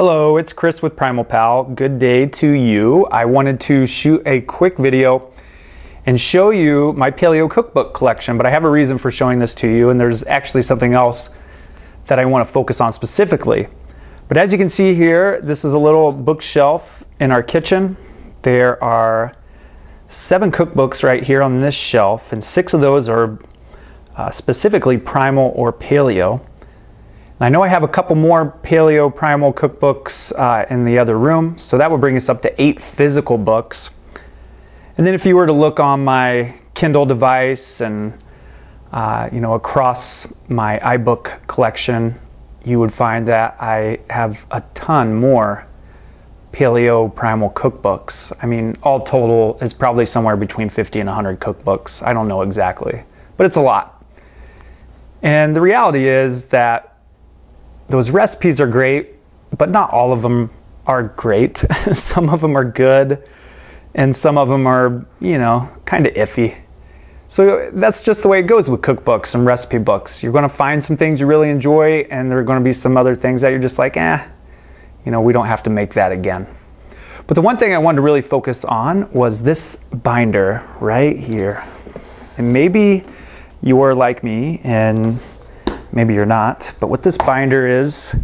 Hello, it's Chris with Primal Pal. Good day to you. I wanted to shoot a quick video and show you my paleo cookbook collection, but I have a reason for showing this to you, and there's actually something else that I want to focus on specifically. But as you can see here, this is a little bookshelf in our kitchen. There are 7 cookbooks right here on this shelf, and 6 of those are specifically primal or paleo. I know I have a couple more paleo primal cookbooks in the other room, so that would bring us up to 8 physical books. And then if you were to look on my Kindle device and across my iBook collection, you would find that I have a ton more paleo primal cookbooks. I mean, all total is probably somewhere between 50 and 100 cookbooks. I don't know exactly, but it's a lot. And the reality is that those recipes are great, but not all of them are great. Some of them are good, and some of them are, kind of iffy. So that's just the way it goes with cookbooks and recipe books. You're going to find some things you really enjoy, and there are going to be some other things that you're just like, we don't have to make that again. But the one thing I wanted to really focus on was this binder right here. And maybe you're like me, and maybe you're not, but what this binder is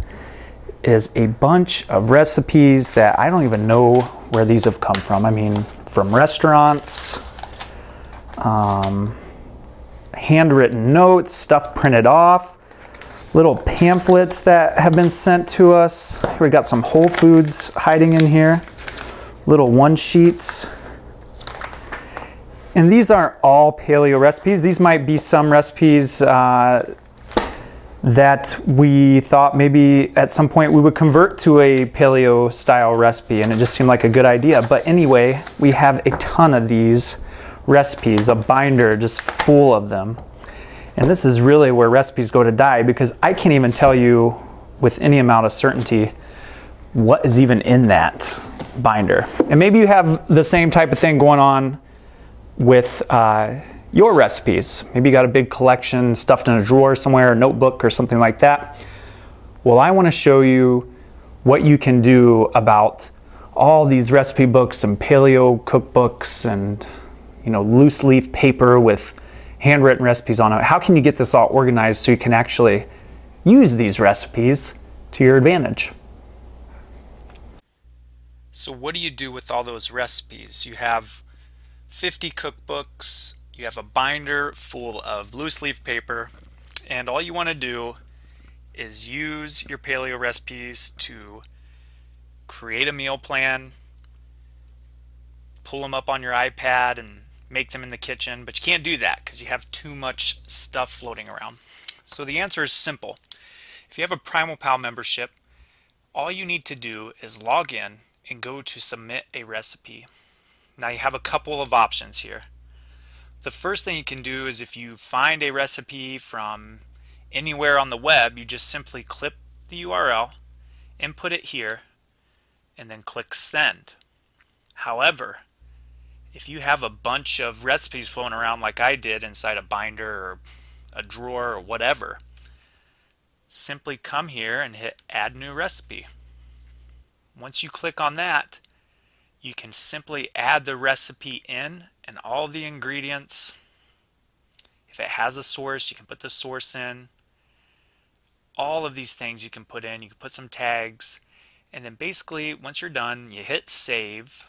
a bunch of recipes that I don't even know where these have come from. I mean, from restaurants, handwritten notes, stuff printed off, little pamphlets that have been sent to us. We got some Whole Foods hiding in here, little one-sheets. And these aren't all paleo recipes. These might be some recipes that we thought maybe at some point we would convert to a paleo style recipe, and it just seemed like a good idea. But anyway, we have a ton of these recipes, a binder just full of them. And this is really where recipes go to die, because I can't even tell you with any amount of certainty what is even in that binder. And maybe you have the same type of thing going on with your recipes. Maybe you got a big collection stuffed in a drawer somewhere, a notebook or something like that. Well, I want to show you what you can do about all these recipe books and paleo cookbooks and loose leaf paper with handwritten recipes on it. How can you get this all organized so you can actually use these recipes to your advantage? So what do you do with all those recipes? You have 50 cookbooks, you have a binder full of loose leaf paper, and all you want to do is use your paleo recipes to create a meal plan, pull them up on your iPad and make them in the kitchen, but you can't do that because you have too much stuff floating around. So the answer is simple. If you have a Primal Pal membership, all you need to do is log in and go to submit a recipe. Now you have a couple of options here. The first thing you can do is if you find a recipe from anywhere on the web, you just simply clip the URL, input it here, and then click send. However, if you have a bunch of recipes floating around like I did inside a binder or a drawer or whatever, simply come here and hit add new recipe. Once you click on that, you can simply add the recipe in and all the ingredients. If it has a source, you can put the source in. All of these things you can put in. You can put some tags. And then basically, once you're done, you hit save.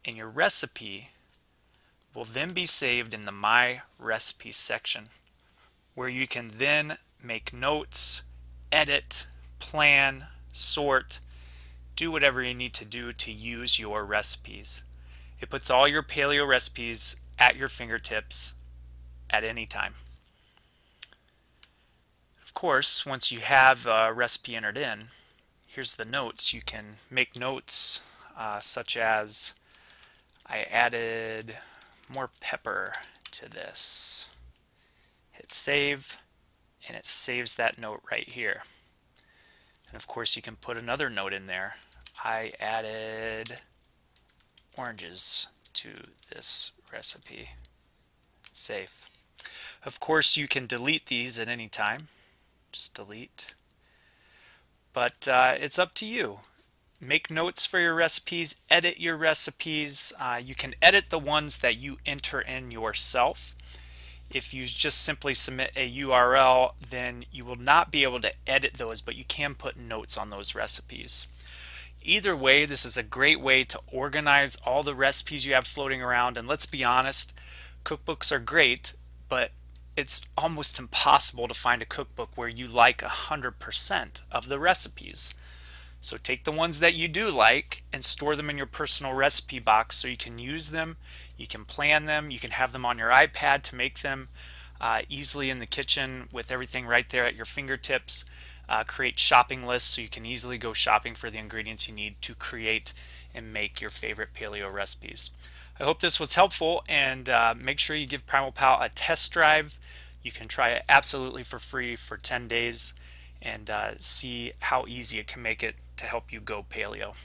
And your recipe will then be saved in the My Recipes section, where you can then make notes, edit, plan, sort, do whatever you need to do to use your recipes. It puts all your paleo recipes at your fingertips at any time. Of course, once you have a recipe entered in, here's the notes. You can make notes such as, I added more pepper to this. Hit save, and it saves that note right here. And of course you can put another note in there. I added oranges to this recipe. Save. Of course you can delete these at any time. Just delete. but it's up to you. Make notes for your recipes, edit your recipes. You can edit the ones that you enter in yourself. If you just simply submit a URL, then you will not be able to edit those, but you can put notes on those recipes. Either way, this is a great way to organize all the recipes you have floating around. And let's be honest, cookbooks are great, but it's almost impossible to find a cookbook where you like 100% of the recipes. So take the ones that you do like and store them in your personal recipe box so you can use them, you can plan them, you can have them on your iPad to make them easily in the kitchen with everything right there at your fingertips. Create shopping lists so you can easily go shopping for the ingredients you need to create and make your favorite paleo recipes. I hope this was helpful, and make sure you give Primal Pal a test drive. You can try it absolutely for free for 10 days and see how easy it can make it to help you go paleo.